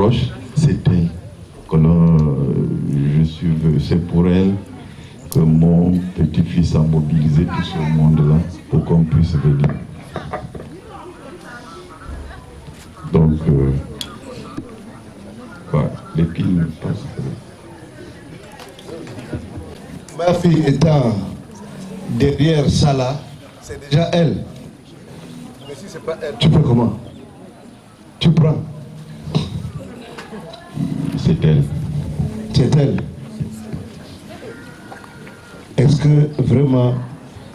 proche, c'est elle. C'est pour elle que mon petit-fils a mobilisé tout ce monde-là pour qu'on puisse venir. Donc, les piles ne passent pas. Ma fille étant derrière ça là, c'est déjà elle. Mais si c'est pas elle, tu fais comment? Tu prends. C'est elle. C'est elle. Est-ce que vraiment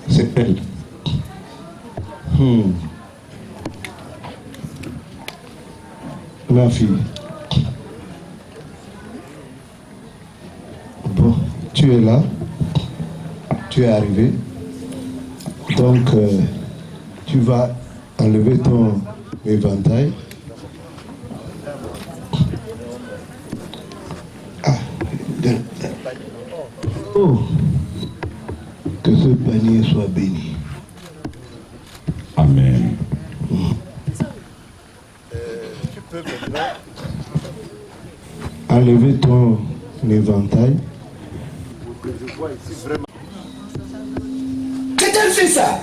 c'est elle? Ma fille. Bon, tu es là. Tu es arrivé. Donc, tu vas enlever ton éventail. Oh, que ce panier soit béni. Amen. Tu peux maintenant enlever ton éventail. Quest fait ça?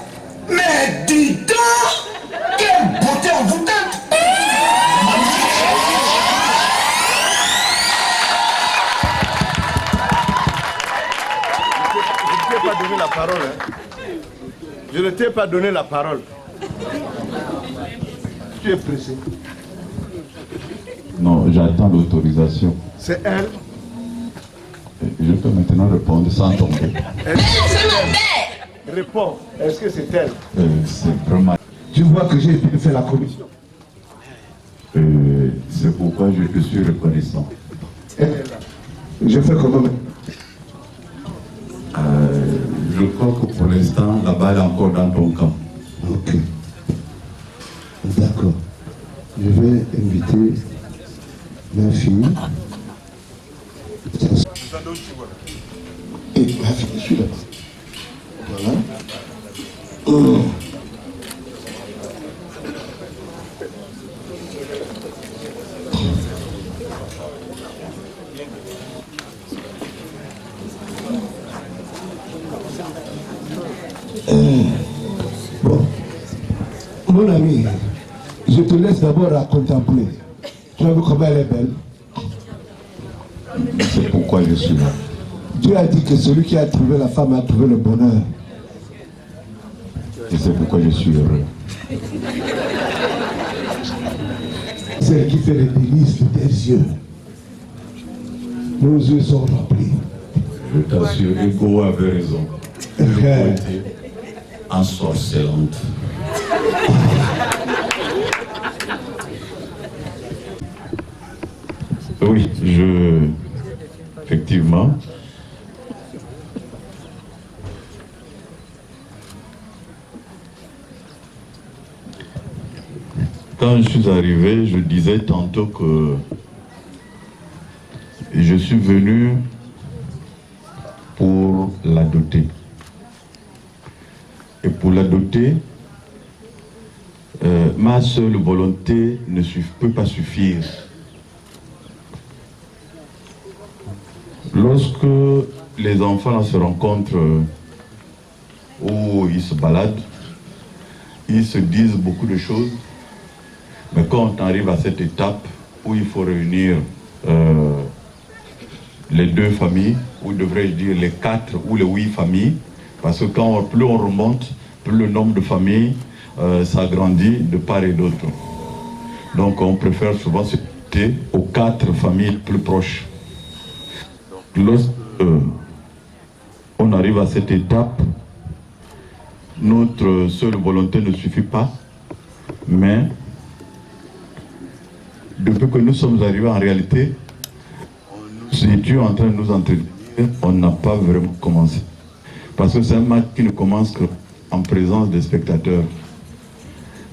Mais dis donc, quelle beauté envoûtante! Je ne t'ai pas donné la parole. Je ne t'ai pas donné la parole. Tu es pressé. Non, j'attends l'autorisation. C'est elle. Je peux maintenant répondre sans tomber. Réponds. Est-ce que c'est elle? C'est vraiment... Tu vois que j'ai bien fait la commission. C'est pourquoi je te suis reconnaissant. Elle est là. Je fais comment? Je crois que pour l'instant, la balle est encore dans ton camp. Ok. D'accord. Je vais inviter ma fille. Et ma fille, je suis là. Voilà. Bon, mon ami, je te laisse d'abord à contempler. Tu as vu comment elle est belle? C'est pourquoi je suis là. Dieu a dit que celui qui a trouvé la femme a trouvé le bonheur. Et c'est pourquoi je suis heureux. Celle qui fait les délices des yeux. Nos yeux sont remplis. Je t'assure, Hugo avait raison. Hugo était ensorcelante. Oui, effectivement, quand je suis arrivé, je disais tantôt que je suis venu pour la doter. Et pour la doter, ma seule volonté ne peut pas suffire. Lorsque les enfants se rencontrent ou ils se baladent, ils se disent beaucoup de choses, mais quand on arrive à cette étape où il faut réunir les deux familles, ou devrais-je dire les 4 ou les 8 familles, parce que plus on remonte, plus le nombre de familles s'agrandit de part et d'autre. Donc on préfère souvent se limiter aux 4 familles plus proches. Lorsque on arrive à cette étape, notre seule volonté ne suffit pas, mais depuis que nous sommes arrivés en réalité, nous étions en train de nous entretenir, on n'a pas vraiment commencé. Parce que c'est un match qui ne commence qu'en présence des spectateurs.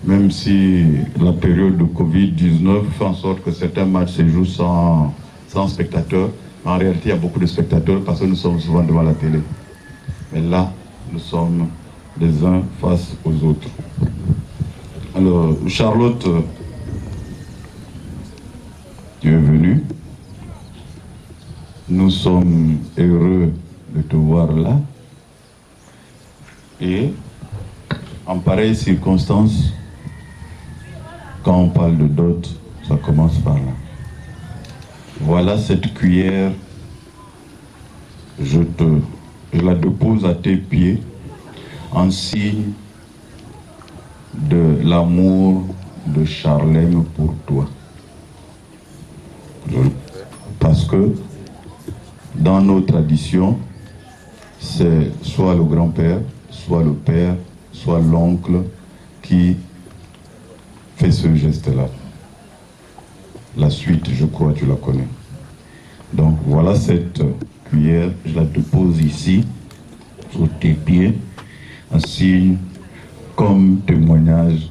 Même si la période de Covid-19 fait en sorte que certains matchs se jouent sans spectateurs, en réalité, il y a beaucoup de spectateurs parce que nous sommes souvent devant la télé. Mais là, nous sommes les uns face aux autres. Alors, Charlotte tu es venu. Nous sommes heureux de te voir là. Et en pareille circonstance, quand on parle de dot, ça commence par là. Voilà cette cuillère, je la dépose à tes pieds en signe de l'amour de Charlène pour toi. Parce que dans nos traditions, c'est soit le grand-père, soit le père, soit l'oncle qui fait ce geste-là. La suite, je crois, tu la connais. Donc voilà cette cuillère, je la dépose ici, sur tes pieds, en signe comme témoignage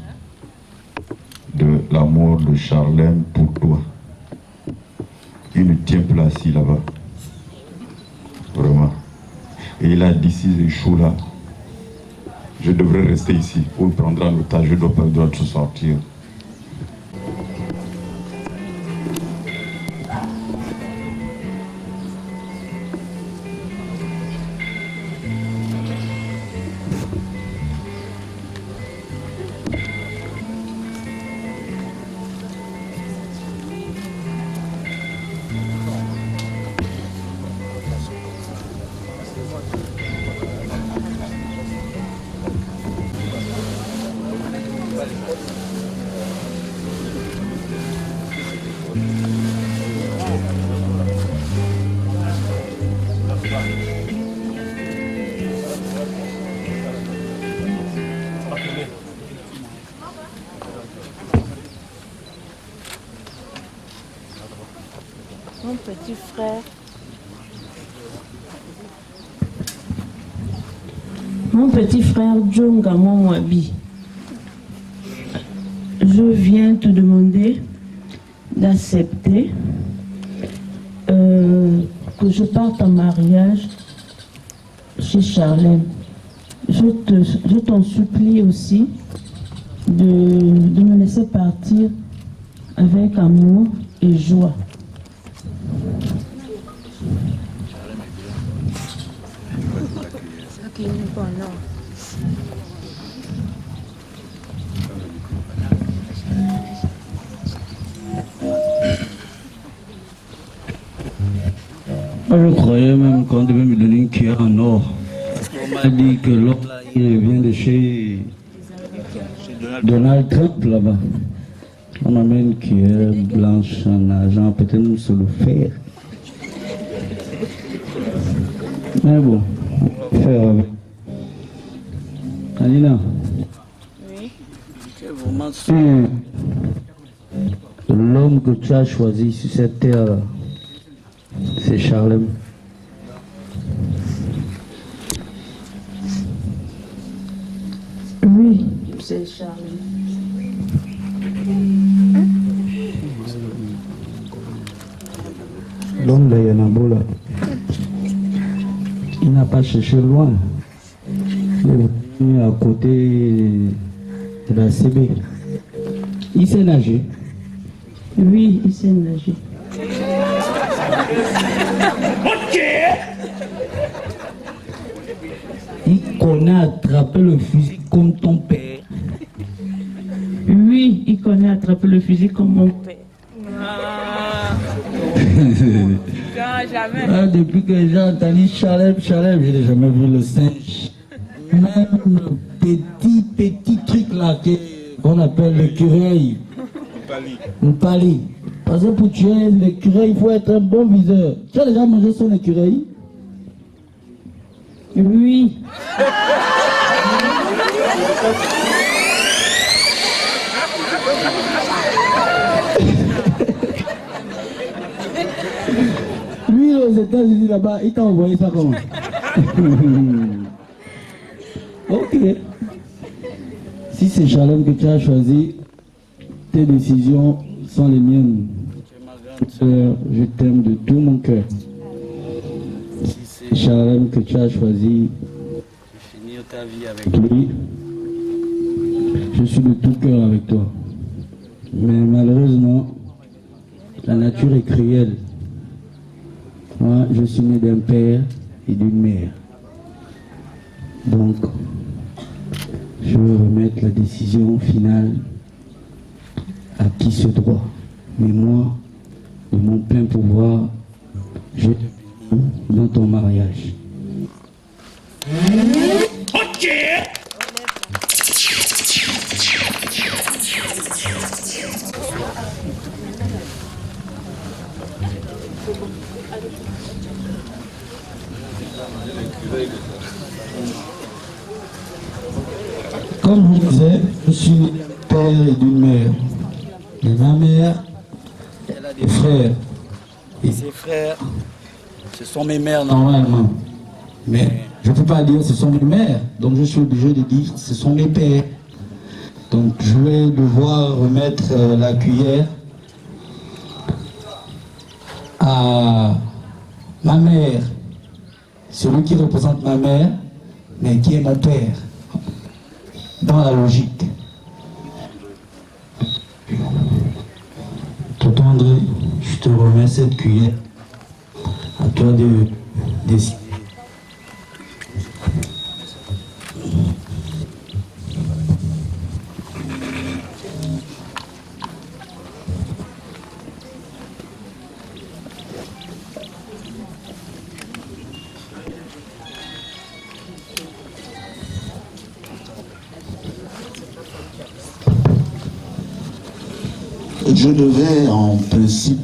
de l'amour de Charlène pour toi. Il ne tient plus assis là-bas. Vraiment. Et il a dit si j'échoue là, je devrais rester ici. Ou le prendre en otage, je ne dois pas le droit de se sortir. Mon petit frère. Mon petit frère Djonga Mwabi, je viens te demander d'accepter que je parte en mariage chez Charlène. Je t'en supplie aussi de me laisser partir avec amour et joie. Moi, je croyais même qu'on devait me donner une cuillère en or. Parce qu'on m'a dit que l'or là, il vient de chez Donald Trump là-bas. On m'a mis une cuillère blanche en argent, peut-être sur le fer. Mais bon, on va faire avec. Alina. Oui. Tu es vraiment sûr. L'homme que tu as choisi sur cette terre, c'est Charlène. Oui, c'est Charlène. L'homme de Yanabola, il n'a pas cherché loin. Il est venu à côté de la CB. Il sait nager. Oui, il sait nager. Il connaît attraper le fusil comme ton père. Oui, il connaît attraper le fusil comme mon père. Ah, depuis que j'ai entendu Charlène, je n'ai jamais vu le singe. Même le petit truc là qu'on appelle l'écureuil. Le pali. Parce que pour tuer l'écureuil, il faut être un bon viseur. Tu as déjà mangé son écureuil? Oui. Lui, aux États-Unis là-bas, il t'a envoyé ça comment? Ok. Si c'est Charlène que tu as choisi, tes décisions sont les miennes. Tu es ma grande sœur, je t'aime de tout mon cœur. Si c'est Charlène que tu as choisi, tu finis ta vie avec lui. Je suis de tout cœur avec toi. Mais malheureusement, la nature est cruelle. Moi, je suis né d'un père et d'une mère. Donc, je veux remettre la décision finale à qui ce droit. Mais moi, de mon plein pouvoir, je te bénis dans ton mariage. Ok. Comme je disais, je suis père et d'une mère. Et ma mère, elle a des frères. Et ses frères, ce sont mes mères normalement. Mais je ne peux pas dire ce sont mes mères. Donc je suis obligé de dire ce sont mes pères. Donc je vais devoir remettre la cuillère à ma mère. Celui qui représente ma mère, mais qui est mon père. Dans la logique. Tonton André, je te remets cette cuillère. À toi de décider. Je devais en principe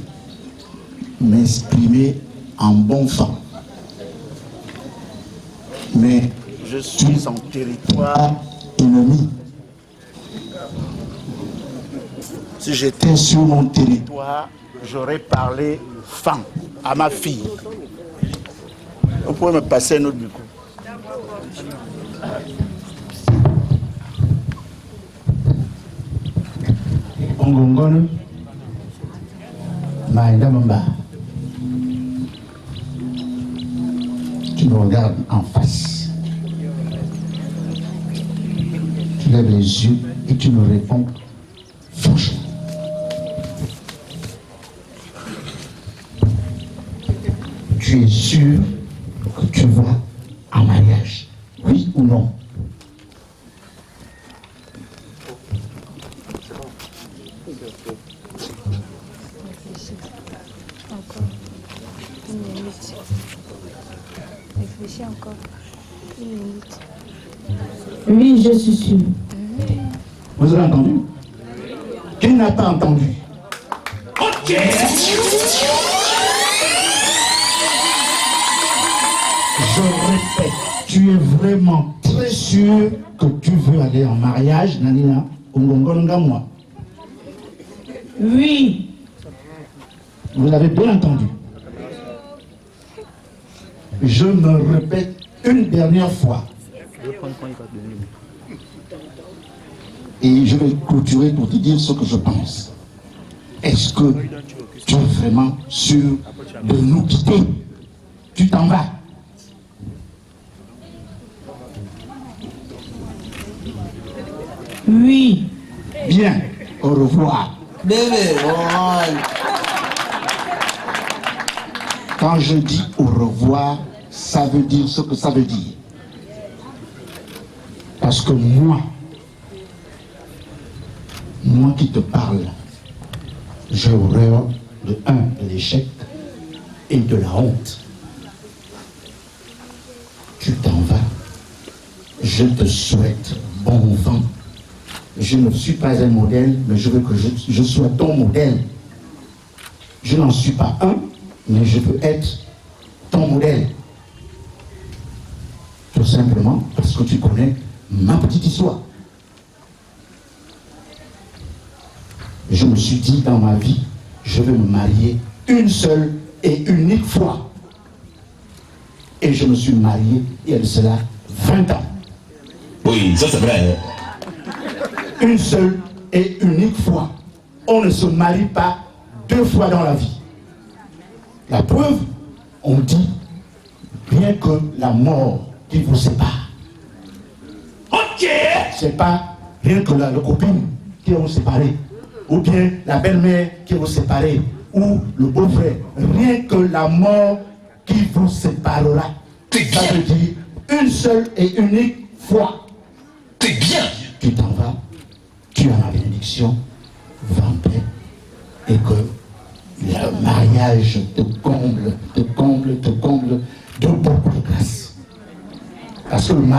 m'exprimer en bon franc. Mais je suis en territoire ennemi. Si j'étais sur mon territoire, j'aurais parlé franc à ma fille. Vous pouvez me passer un autre micro. Ongongono, Maïda Mamba. Tu me regardes en face. Tu lèves les yeux et tu me réponds franchement. Tu es sûr que tu vas en mariage? Oui ou non? Réfléchis encore. Une minute. Oui, je suis sûr. Vous avez entendu? Qui n'a pas entendu? Ok. Je répète, tu es vraiment très sûr que tu veux aller en mariage, Nanina Ongongonga, moi? Oui. Vous l'avez bien entendu. Je me répète une dernière fois. Et je vais clôturer pour te dire ce que je pense. Est-ce que tu es vraiment sûr de nous quitter? Tu t'en vas? Oui. Bien, au revoir. Quand je dis au revoir, ça veut dire ce que ça veut dire. Parce que moi qui te parle, j'ai horreur de l'échec et de la honte. Tu t'en vas. Je te souhaite bon vent. Je ne suis pas un modèle, mais je veux que je sois ton modèle. Je n'en suis pas un, mais je veux être ton modèle. Tout simplement parce que tu connais ma petite histoire. Je me suis dit dans ma vie, je vais me marier une seule et unique fois. Et je me suis marié il y a de cela 20 ans. Oui, ça c'est vrai. Une seule et unique fois. On ne se marie pas 2 fois dans la vie. La preuve, on dit, rien que la mort qui vous sépare. Ok. C'est pas rien que la copine qui vous séparé, ou bien la belle-mère qui vous séparé, ou le beau-frère, rien que la mort qui vous séparera. Ça veut dire une seule et unique fois. T'es bien. Tu t'en vas, tu as ma bénédiction, va en paix, et que le mariage te comble de beaucoup de grâce. Parce que le mariage